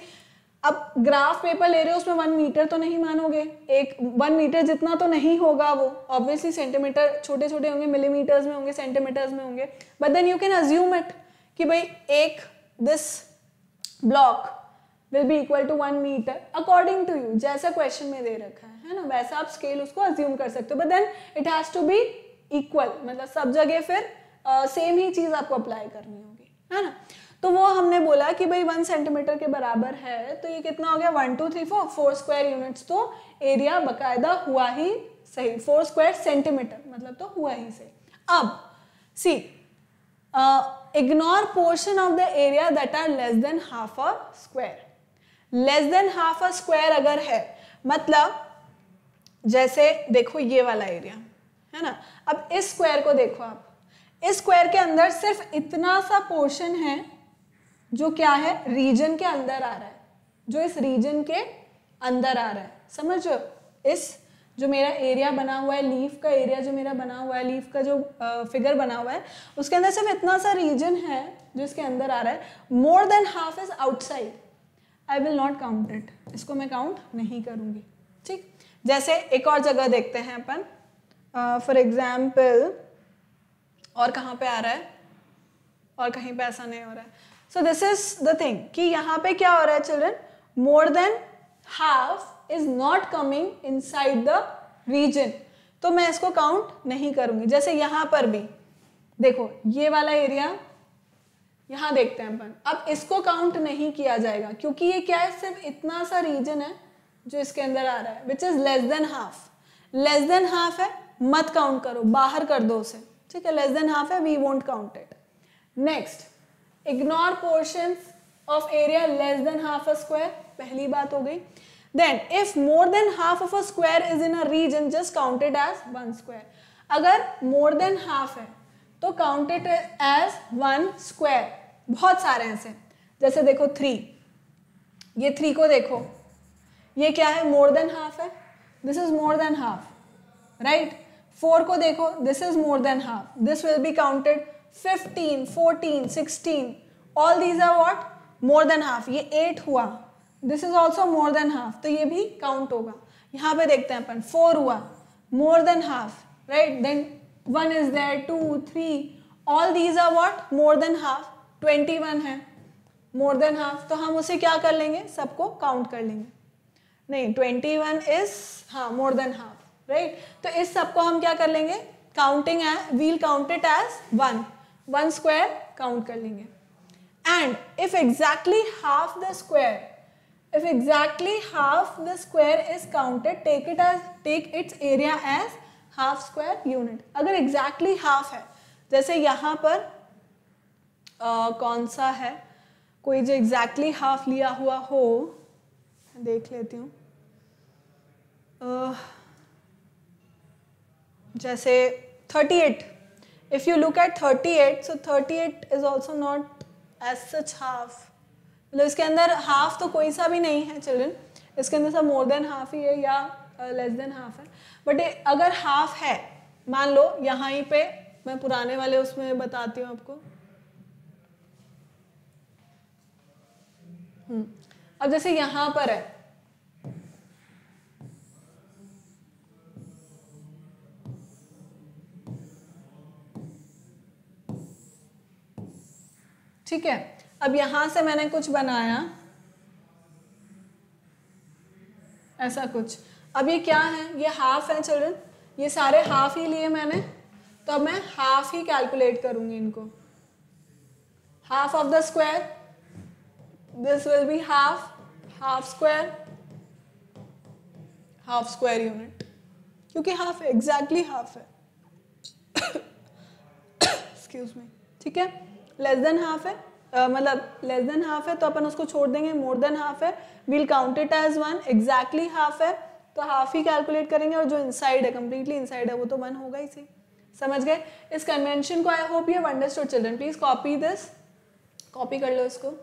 अब ग्राफ पेपर ले रहे हो उसमें 1 मीटर तो नहीं मानोगे, एक 1 मीटर जितना तो नहीं होगा वो, ऑब्वियसली सेंटीमीटर छोटे छोटे होंगे, मिलीमीटर्स में होंगे, सेंटीमीटर्स में होंगे. But then you can assume it कि भाई एक this block will be equal to 1 meter according to you, जैसा क्वेश्चन में दे रखा है ना, वैसा आप स्केल उसको अज्यूम कर सकते हो. But then it has to be equal, मतलब सब जगह फिर सेम ही चीज आपको अप्लाई करनी होगी, है ना? तो वो हमने बोला कि भाई 1 सेंटीमीटर के बराबर है, तो ये कितना हो गया? 1 2 3 4 स्क्वायर यूनिट्स. तो एरिया बकायदा हुआ ही सही, 4 स्क्वायर सेंटीमीटर मतलब तो हुआ ही सही. अब see ignore portion of the area that are less than half a square. Less than half a square अगर है, मतलब जैसे देखो ये वाला एरिया है ना, अब इस स्क्वायर को देखो आप, इस स्क्वायर के अंदर सिर्फ इतना सा पोर्शन है जो क्या है? रीजन के अंदर आ रहा है, जो इस रीजन के अंदर आ रहा है. समझो, इस जो मेरा एरिया बना हुआ है, लीफ का एरिया जो मेरा बना हुआ है, लीफ का जो फिगर बना हुआ है, उसके अंदर सिर्फ इतना सा रीजन है जो इसके अंदर आ रहा है. More than half is outside. I will not count it, इसको मैं काउंट नहीं करूंगी, ठीक? जैसे एक और जगह देखते हैं अपन, फॉर एग्जाम्पल, और कहाँ पे आ रहा है? और कहीं पे ऐसा नहीं हो रहा है. So this is the thing कि यहाँ पे क्या हो रहा है children? More than half is not coming inside the region. तो मैं इसको काउंट नहीं करूंगी। जैसे यहाँ पर भी देखो ये वाला एरिया, यहाँ देखते हैं अपन, अब इसको काउंट नहीं किया जाएगा क्योंकि ये क्या है, सिर्फ इतना सा रीजन है जो इसके अंदर आ रहा है, which is less than half. Less than half है, मत काउंट करो, बाहर कर दो उसे, ठीक है। लेस देन हाफ है, we won't count it. Next, ignore portions of area less than half a square, पहली बात हो गई। Then if more than half of a square is in a region just count it as one square. अगर more than half है तो count it as one square. बहुत सारे ऐसे, जैसे देखो 3, ये 3 को देखो, ये क्या है, मोर देन हाफ है, this is more than half, right. 4 को देखो, this is more than half, this will be counted. 15, 14, 16, all these are what, more than half. ये 8 हुआ, this is also more than half, तो ये भी count होगा। यहाँ पे देखते हैं अपन, 4 हुआ, more than half, right. Then 1 is there, 2, 3, all these are what, more than half. 21 है, मोर देन हाफ, तो हम उसे क्या कर लेंगे, सबको काउंट कर लेंगे। नहीं, 21 इज, हाँ, मोर देन हाफ, राइट। तो इस सबको हम क्या कर लेंगे, counting will count it as one square count कर लेंगे। And if exactly half the square, if exactly half the square is counted, take its area as half square unit। अगर exactly half है, जैसे यहाँ पर कौन सा है, कोई जो exactly half लिया हुआ हो, देख लेती हूँ, जैसे 38, if you look at 38, so 38 is also not as such half, मतलब इसके अंदर हाफ तो कोई सा भी नहीं है चिल्ड्रन, इसके अंदर सब मोर देन हाफ ही है या लेस देन हाफ है। बट अगर हाफ है, मान लो यहाँ ही पे, मैं पुराने वाले उसमें बताती हूँ आपको। अब जैसे यहाँ पर है, ठीक है। अब यहां से मैंने कुछ बनाया ऐसा कुछ, अब ये क्या है, ये हाफ है चिल्ड्रन, ये सारे हाफ ही लिए मैंने, तो अब मैं हाफ ही कैलकुलेट करूंगी इनको। Half of the square, this will be half square, half square unit, क्योंकि हाफ एग्जैक्टली हाफ है। एक्सक्यूज मी, ठीक है। लेस देन हाफ है, मतलब लेस देन हाफ है तो अपन उसको छोड़ देंगे। मोर देन हाफ है, will count it as one. Exactly half है तो हाफ ही कैलकुलेट करेंगे, और जो इनसाइड है, कंप्लीटली इनसाइड है, वो तो 1 होगा ही। सही समझ गए इस कन्वेंशन को? I hope you have understood children. Please copy this, copy कर लो इसको।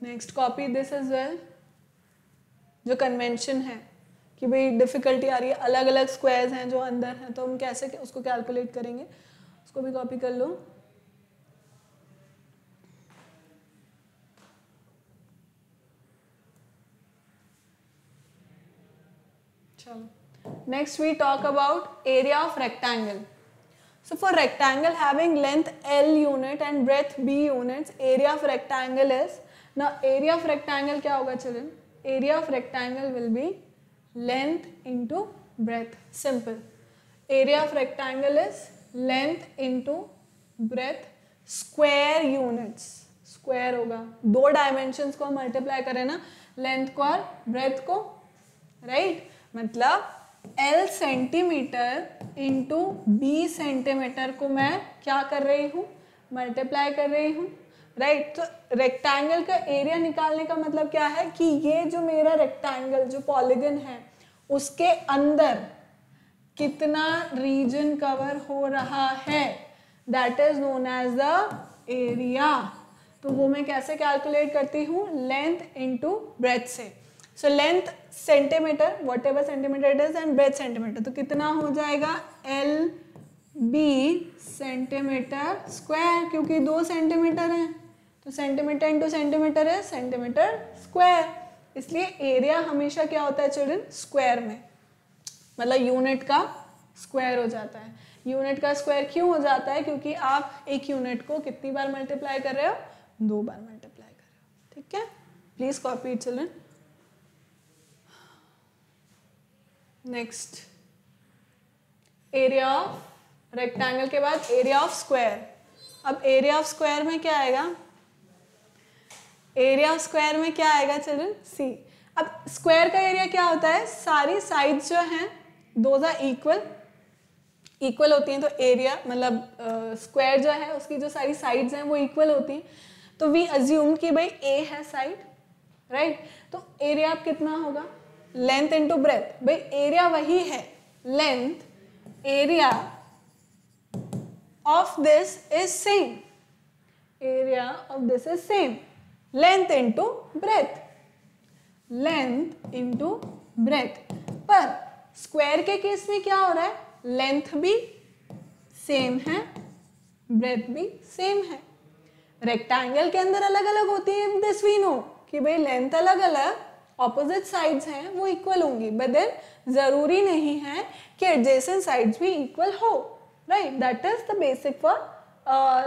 Next copy this as well. जो कन्वेंशन है कि भाई डिफिकल्टी आ रही है, अलग अलग स्क्वायर्स हैं जो अंदर हैं, तो हम कैसे उसको कैलकुलेट करेंगे, उसको भी कॉपी कर लो। चलो, next we talk about area of rectangle. So for rectangle having length L unit and breadth B units, area of rectangle is, now area of rectangle क्या होगा children? Area of rectangle will be length into breadth. Simple. Area of rectangle is length into breadth square units. Square होगा, 2 dimensions को multiply करें ना, length को और breadth को, right? मतलब L centimetre into B centimetre को मैं क्या कर रही हूँ, मल्टीप्लाई कर रही हूँ, राइट। तो रेक्टेंगल का एरिया निकालने का मतलब क्या है कि ये जो मेरा रेक्टेंगल, जो पॉलीगन है, उसके अंदर कितना रीजन कवर हो रहा है, that is known as the area. तो वो मैं कैसे कैलकुलेट करती हूँ, लेंथ इंटू ब्रेथ से। So length centimetre, whatever centimetre it is, and breadth centimetre, तो कितना हो जाएगा एल बी सेंटीमीटर स्क्वायर, क्योंकि 2 सेंटीमीटर है, तो सेंटीमीटर इंटू सेंटीमीटर है सेंटीमीटर स्क्वायर, इसलिए एरिया हमेशा क्या होता है चिल्ड्रन, स्क्वायर में, मतलब यूनिट का स्क्वायर हो जाता है। यूनिट का स्क्वायर क्यों हो जाता है, क्योंकि आप एक यूनिट को कितनी बार मल्टीप्लाई कर रहे हो, 2 बार मल्टीप्लाई कर रहे हो, ठीक है। Please copy it children. Next area of rectangle के बाद एरिया ऑफ स्क्वायर। अब एरिया ऑफ स्क्वायर में क्या आएगा, एरिया ऑफ स्क्वायर में क्या आएगा चिल्ड्रन, सी। अब स्क्वायर का एरिया क्या होता है, सारी साइड्स जो हैं दोज आर इक्वल होती हैं, तो एरिया मतलब स्क्वायर जो है उसकी जो सारी साइड्स हैं वो इक्वल होती हैं, तो वी अज्यूम कि भाई ए है साइड, राइट। तो एरिया अब कितना होगा, लेंथ इनटू ब्रेथ। भाई एरिया वही है, length, area of this is same, area of this is same, length into breadth, length into breadth. पर स्क्वायर के केस में क्या हो रहा है, लेंथ भी सेम है, ब्रेथ भी सेम है। रेक्टेंगल के अंदर अलग अलग होती है, दिस वी नो कि भाई लेंथ अलग अलग, ऑपोजिट साइड्स हैं वो इक्वल होंगी, बट देन जरूरी नहीं है कि एडजेसेंट साइड्स भी इक्वल हो, right. That is the basic for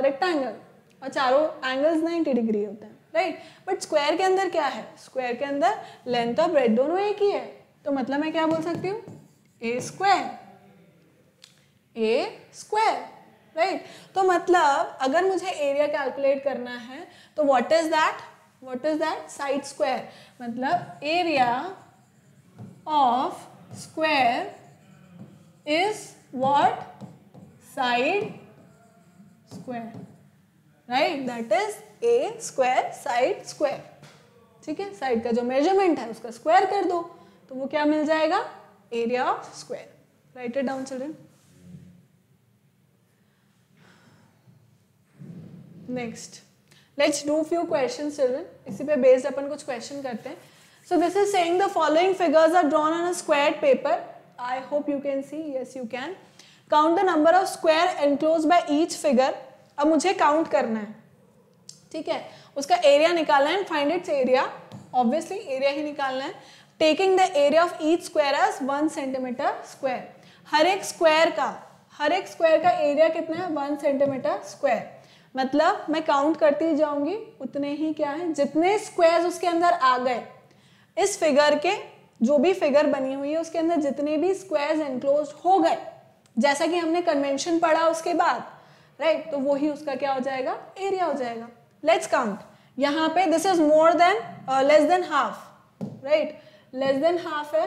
rectangle, और चारों एंगल्स 90 डिग्री होते हैं, राइट। बट स्क्वायर के अंदर क्या है, स्क्वायर के अंदर लेंथ और ब्रेथ दोनों एक ही है, तो मतलब मैं क्या बोल सकती हूँ, ए स्क्वायर, राइट। तो मतलब अगर मुझे एरिया कैलकुलेट करना है तो what is that, side square, मतलब area of square is what, side square, right. That is a square side square, ठीक है। साइड का जो मेजरमेंट है उसका स्क्वायर कर दो तो वो क्या मिल जाएगा, area of square. Write it down children. Next let's do few question children, इसी पे बेस्ड अपन कुछ क्वेश्चन करते हैं। So this is saying the following figures are drawn on a square paper, I hope you can see, yes you can. Count the number of square enclose by each figure. अब मुझे count करना है, ठीक है, उसका area निकालना है, find its area, obviously area ही निकालना है। Taking the area of each square as 1 centimetre square. हर एक स्क्वायर का एरिया कितना है, 1 सेंटीमीटर स्क्वायर। मतलब मैं काउंट करती जाऊंगी, उतने ही क्या है, जितने स्क्वायर्स उसके अंदर आ गए, इस फिगर के जो भी फिगर बनी हुई है उसके अंदर जितने भी स्क्वायर्स एनक्लोज हो गए, जैसा कि हमने कन्वेंशन पढ़ा उसके बाद, राइट, तो वही उसका क्या हो जाएगा, एरिया हो जाएगा। Let's count. यहाँ पे this is more than less than half, right, less than half है,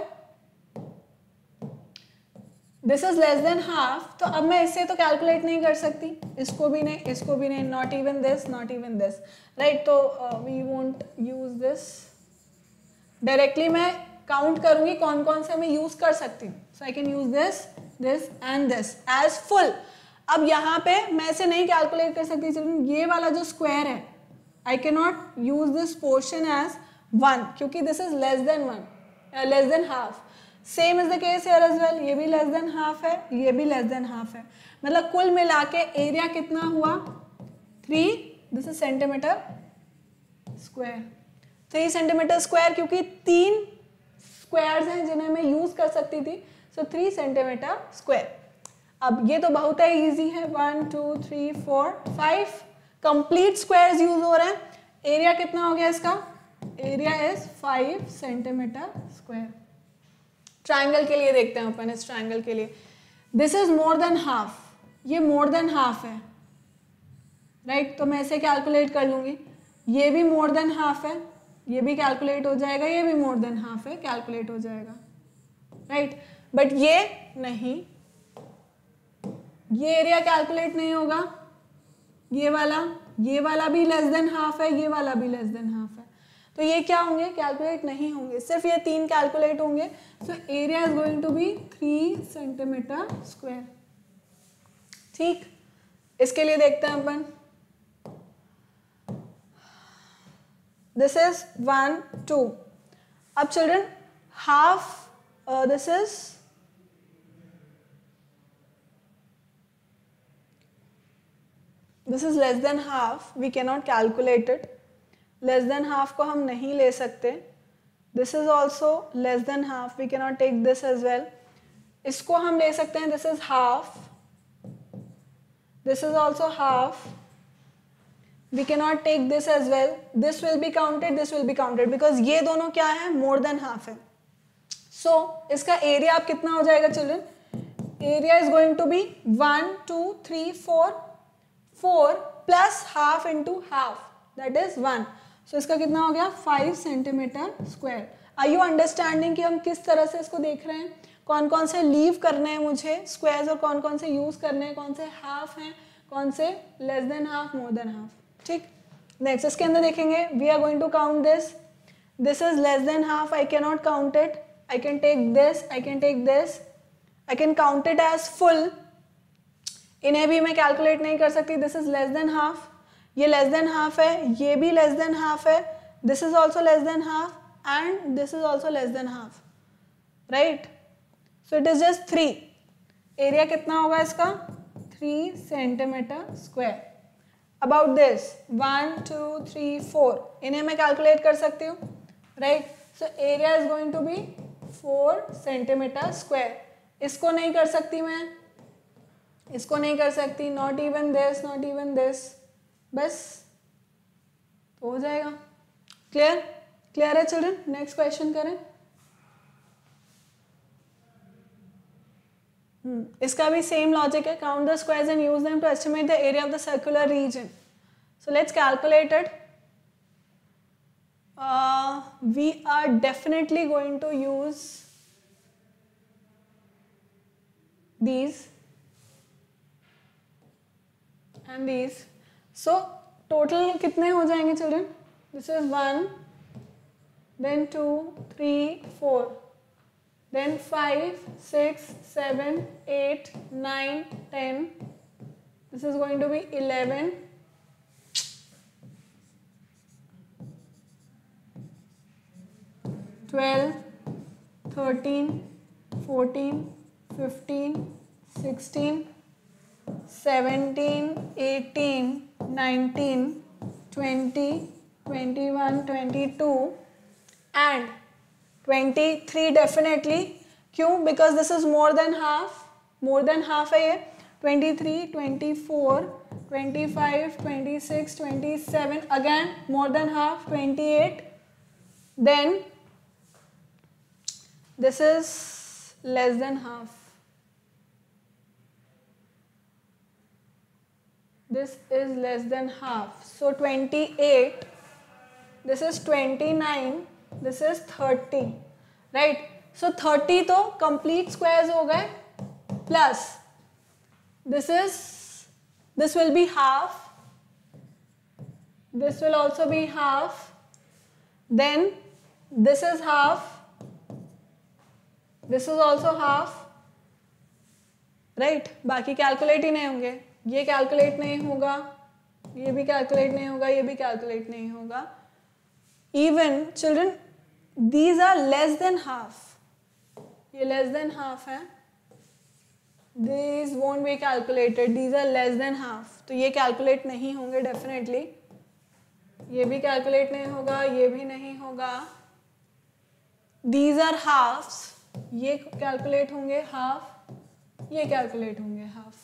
this is less than half, तो अब मैं इससे तो कैलकुलेट नहीं कर सकती, इसको भी नहीं, नॉट इवन दिस, राइट। तो we won't use this, directly मैं काउंट करूंगी कौन कौन से मैं यूज कर सकती हूँ। So I can use this and this as full. अब यहाँ पे मैं इसे नहीं कैलकुलेट कर सकती चिल्ड्रन, ये वाला जो स्क्वायर है I can not use this portion as 1 क्योंकि this is less than half. Same is the case here as well, ये भी लेस देन हाफ है, ये भी लेस देन हाफ है, मतलब कुल मिला के एरिया कितना हुआ, 3, this is centimetre square, 3 centimetre square, क्योंकि 3 स्क्वायर्स हैं जिन्हें मैं यूज कर सकती थी, सो 3 सेंटीमीटर स्क्वायर। अब ये तो बहुत ही इजी है, 1 2 3 4 5 कंप्लीट स्क्वायर्स यूज हो रहे हैं। एरिया कितना हो गया इसका, area is 5 centimetre square. Triangle के लिए देखते हैं अपन, इस ट्रायंगल के लिए this is more than half, ये मोर देन हाफ है, राइट, तो मैं इसे कैलकुलेट कर लूंगी। ये भी मोर देन हाफ है, ये भी कैलकुलेट हो जाएगा, ये भी मोर देन हाफ है, कैलकुलेट हो जाएगा, राइट। बट ये नहीं, ये एरिया कैलकुलेट नहीं होगा, ये वाला भी लेस देन हाफ है, ये वाला भी लेस देन हाफ है, तो ये क्या होंगे, कैलकुलेट नहीं होंगे, सिर्फ ये 3 कैलकुलेट होंगे। So area is going to be 3 centimetre square. ठीक, इसके लिए देखते हैं अपन, दिस इज 1 2। अब children half, this is less than half, we can not calculate it, less than half को हम नहीं ले सकते। This is also less than half, we can not take this as well, इसको हम ले सकते हैं, this is half, this is also half, we can not take this as well, this will be counted, this will be counted, because ये दोनों क्या है, more than half है, सो इसका एरिया आप कितना हो जाएगा children? Area is going to be 1 2 3 4 plus half into half, that is 1. So इसका कितना हो गया? 5 centimetre square. Are you understanding कि हम किस तरह से इसको देख रहे हैं? कौन कौन से लीव करने हैं मुझे स्क्वायर्स और कौन कौन से यूज करने हैं, कौन से हाफ हैं, कौन से less than half, more than half. ठीक, नेक्स्ट इसके अंदर देखेंगे. We are going to count this. This is less than half, I can not count it. I can take this, I can take this, I can count it as full. इन्हें भी मैं calculate नहीं कर सकती. This is less than half, ये less than half है, ये भी लेस देन हाफ है, this is also less than half and this is also less than half, right? So it is just 3. Area कितना होगा इसका? 3 सेंटीमीटर स्क्वायर. अबाउट दिस 1 2 3 4 इन्हें मैं कैलकुलेट कर सकती हूँ, right? So area is going to be 4 centimetre square. इसको नहीं कर सकती मैं, इसको नहीं कर सकती, not even this, not even this, बस तो हो जाएगा. क्लियर? क्लियर है चिल्ड्रन? नेक्स्ट क्वेश्चन करें. इसका भी सेम लॉजिक है. Count the squares and use them to estimate the area of the circular region. So let's calculate it. We are definitely going to use these and these. So total कितने हो जाएंगे children? This is 1, then 2, 3, 4, then 5, 6, 7, 8, 9, 10. This is going to be 11. 12, 13, 14, 15, 16, 17, 18, 19, 20, 21, 22 and 23 definitely. क्यों? Because this is more than half. More than half है ये. 23, 24, 25, 26, 27 again more than half. 28. Then this is less than half. This is less than half. So 28. This is 29. This is 30. Right? So 30 तो complete squares हो गए. Plus this will be half. This will also be half. Then this is half. This is also half, right? बाकी calculate ही नहीं होंगे. ये calculate नहीं होगा, ये भी कैलकुलेट नहीं होगा, ये भी कैलकुलेट नहीं होगा. Even children, these are less than half. ये less than half है. These won't be calculated. These are less than half. तो ये कैलकुलेट नहीं होंगे definitely. ये भी कैलकुलेट नहीं होगा, ये भी नहीं होगा. These are halves. ये कैलकुलेट होंगे हाफ, ये कैलकुलेट होंगे हाफ,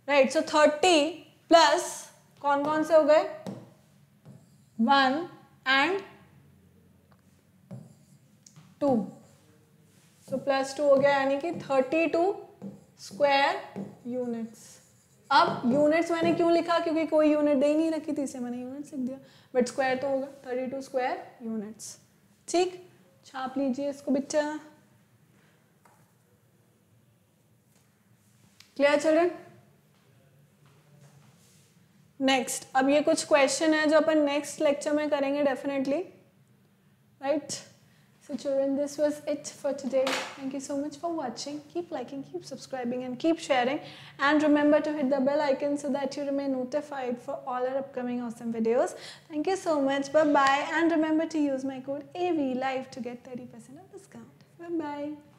राइट? सो 30 प्लस कौन कौन से हो गए? 1 and 2. सो प्लस 2 हो गया, यानी कि 32 स्क्वायर यूनिट्स. अब यूनिट्स मैंने क्यों लिखा? क्योंकि कोई यूनिट दे ही नहीं रखी थी, इसे मैंने यूनिट्स लिख दिया. बट स्क्वायर तो होगा 32 स्क्वायर यूनिट्स. ठीक, छाप लीजिए इसको बच्चा. Clear children? नेक्स्ट, अब ये कुछ क्वेश्चन है जो अपन नेक्स्ट लेक्चर में करेंगे definitely, right? So children, this was it for today. Thank you so much for watching. Keep liking, keep subscribing and keep sharing, and remember to hit the bell icon so that you remain notified for all our upcoming awesome videos. Thank you so much. Bye bye, and remember to use my code AVLIVE to get 30% of discount. Bye bye.